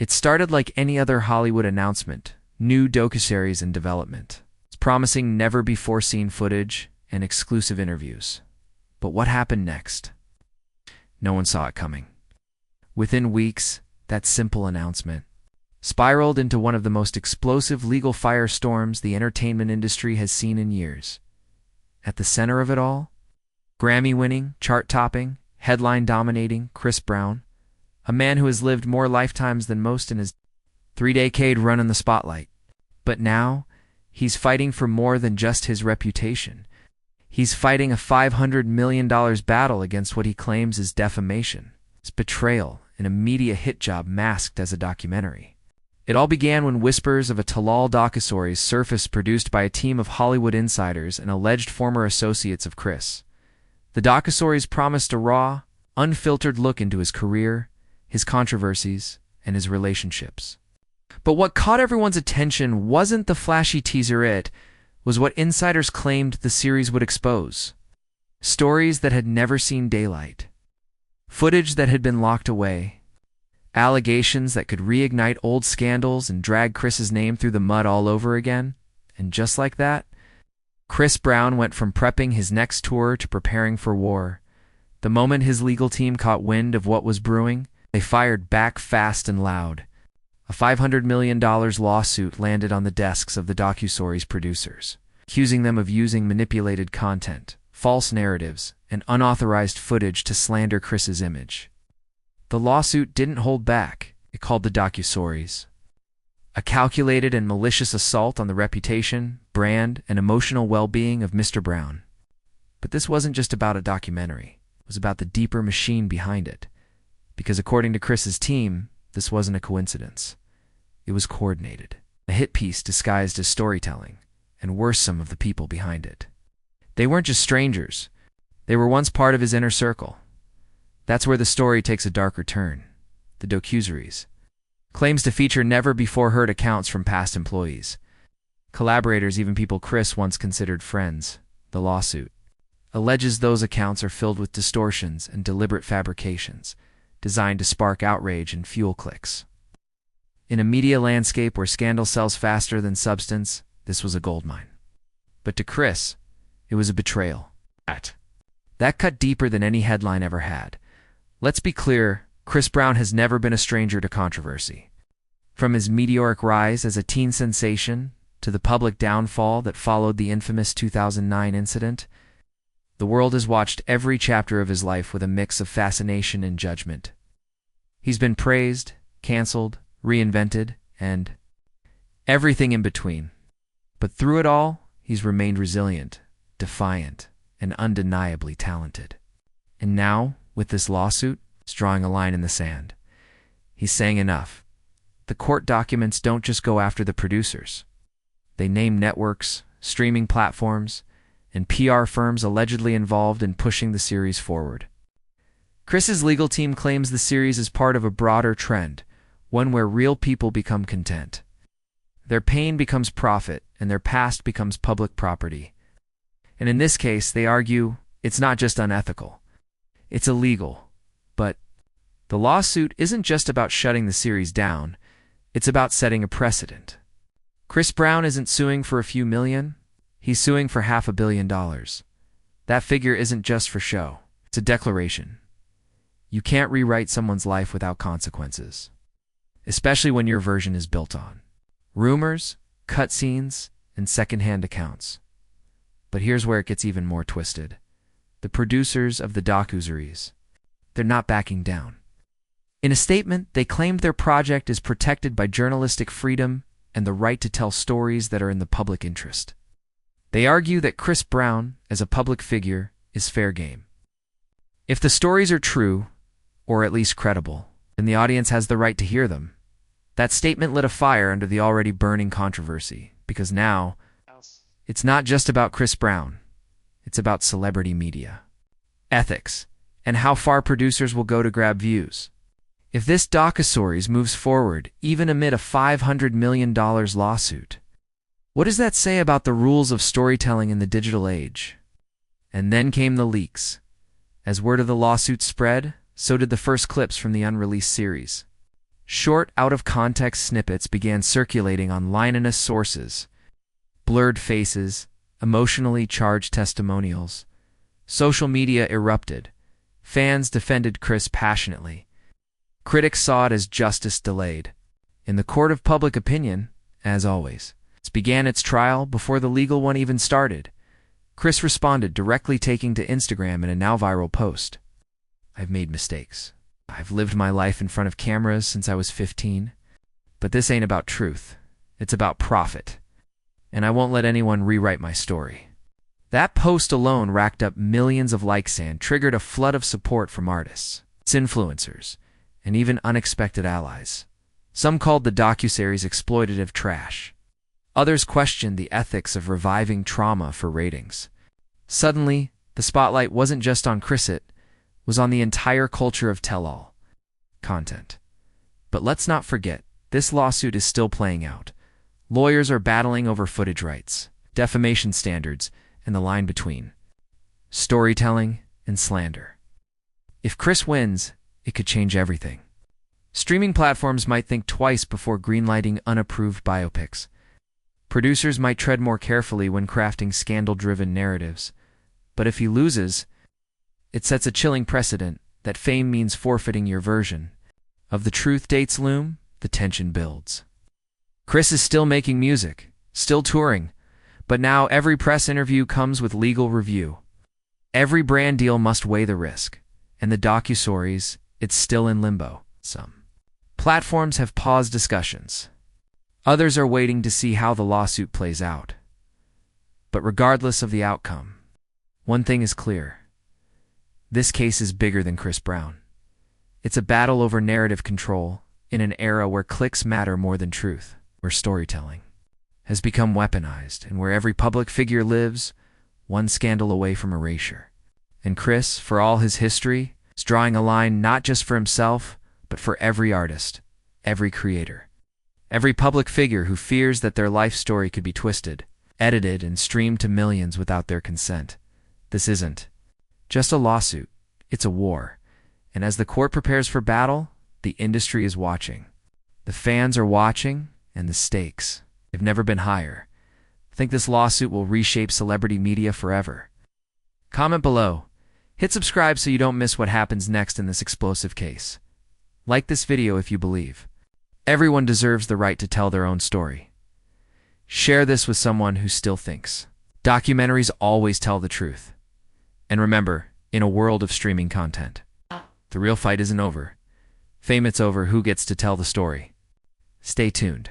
It started like any other Hollywood announcement, new docuseries in development. It's promising never-before-seen footage and exclusive interviews. But what happened next? No one saw it coming. Within weeks, that simple announcement spiraled into one of the most explosive legal firestorms the entertainment industry has seen in years. At the center of it all, Grammy-winning, chart-topping, headline-dominating Chris Brown, a man who has lived more lifetimes than most in his three-decade run in the spotlight. But now, he's fighting for more than just his reputation. He's fighting a $500 million battle against what he claims is defamation. It's betrayal, and a media hit job masked as a documentary. It all began when whispers of a Talal docuseries surfaced, produced by a team of Hollywood insiders and alleged former associates of Chris. The docuseries promised a raw, unfiltered look into his career, his controversies, and his relationships. But what caught everyone's attention wasn't the flashy teaser, it was what insiders claimed the series would expose. Stories that had never seen daylight. Footage that had been locked away. Allegations that could reignite old scandals and drag Chris's name through the mud all over again. And just like that, Chris Brown went from prepping his next tour to preparing for war. The moment his legal team caught wind of what was brewing, they fired back fast and loud. A $500 million lawsuit landed on the desks of the docuseries producers, accusing them of using manipulated content, false narratives, and unauthorized footage to slander Chris's image. The lawsuit didn't hold back. It called the docuseries a calculated and malicious assault on the reputation, brand, and emotional well-being of Mr. Brown. But this wasn't just about a documentary. It was about the deeper machine behind it. Because according to Chris's team, this wasn't a coincidence. It was coordinated. A hit piece disguised as storytelling, and worse, some of the people behind it. They weren't just strangers. They were once part of his inner circle. That's where the story takes a darker turn. The Docuseries claims to feature never-before-heard accounts from past employees, collaborators, even people Chris once considered friends. The lawsuit alleges those accounts are filled with distortions and deliberate fabrications, designed to spark outrage and fuel clicks. In a media landscape where scandal sells faster than substance, this was a goldmine. But to Chris, it was a betrayal. That cut deeper than any headline ever had. Let's be clear, Chris Brown has never been a stranger to controversy. From his meteoric rise as a teen sensation to the public downfall that followed the infamous 2009 incident, the world has watched every chapter of his life with a mix of fascination and judgment. He's been praised, canceled, reinvented, and everything in between. But through it all, he's remained resilient, defiant, and undeniably talented. And now, with this lawsuit, he's drawing a line in the sand. He's saying enough. The court documents don't just go after the producers. They name networks, streaming platforms, and PR firms allegedly involved in pushing the series forward. Chris's legal team claims the series is part of a broader trend, one where real people become content. Their pain becomes profit, and their past becomes public property. And in this case, they argue it's not just unethical. It's illegal. But the lawsuit isn't just about shutting the series down. It's about setting a precedent. Chris Brown isn't suing for a few million. He's suing for $500 million. That figure isn't just for show. It's a declaration. You can't rewrite someone's life without consequences, especially when your version is built on rumors, cutscenes, and secondhand accounts. But here's where it gets even more twisted. The producers of the Docuseries, they're not backing down. In a statement, they claimed their project is protected by journalistic freedom and the right to tell stories that are in the public interest. They argue that Chris Brown, as a public figure, is fair game. If the stories are true, or at least credible, then the audience has the right to hear them. That statement lit a fire under the already burning controversy, because now, it's not just about Chris Brown. It's about celebrity media, ethics, and how far producers will go to grab views. If this docuseries moves forward, even amid a $500 million lawsuit, what does that say about the rules of storytelling in the digital age? And then came the leaks. As word of the lawsuit spread, so did the first clips from the unreleased series, Short, out-of-context snippets began circulating on line-anonymous sources, blurred faces, emotionally charged testimonials. Social media erupted. Fans defended Chris passionately. Critics saw it as justice delayed. In the court of public opinion, as always, it began its trial before the legal one even started. Chris responded, directly taking to Instagram in a now-viral post. "I've made mistakes. I've lived my life in front of cameras since I was 15. But this ain't about truth. It's about profit. And I won't let anyone rewrite my story." That post alone racked up millions of likes and triggered a flood of support from artists, influencers, and even unexpected allies. Some called the docuseries exploitative trash. Others questioned the ethics of reviving trauma for ratings. Suddenly, the spotlight wasn't just on Chris, it was on the entire culture of tell-all content. But let's not forget, this lawsuit is still playing out. Lawyers are battling over footage rights, defamation standards, and the line between storytelling and slander. If Chris wins, it could change everything. Streaming platforms might think twice before greenlighting unapproved biopics. Producers might tread more carefully when crafting scandal-driven narratives. But if he loses, it sets a chilling precedent that fame means forfeiting your version of the truth. Dates loom, the tension builds. Chris is still making music, still touring, but now every press interview comes with legal review. Every brand deal must weigh the risk, and the docuseries, it's still in limbo. Some platforms have paused discussions. Others are waiting to see how the lawsuit plays out. But regardless of the outcome, one thing is clear. This case is bigger than Chris Brown. It's a battle over narrative control in an era where clicks matter more than truth, where storytelling has become weaponized, and where every public figure lives one scandal away from erasure. And Chris, for all his history, is drawing a line not just for himself, but for every artist, every creator, every public figure who fears that their life story could be twisted, edited, and streamed to millions without their consent. This isn't just a lawsuit, it's a war. And as the court prepares for battle, the industry is watching. The fans are watching, and the stakes have never been higher. I think this lawsuit will reshape celebrity media forever. Comment below. Hit subscribe so you don't miss what happens next in this explosive case. Like this video if you believe everyone deserves the right to tell their own story. Share this with someone who still thinks documentaries always tell the truth. And remember, in a world of streaming content, the real fight isn't over. Fame, it's over. Who gets to tell the story? Stay tuned.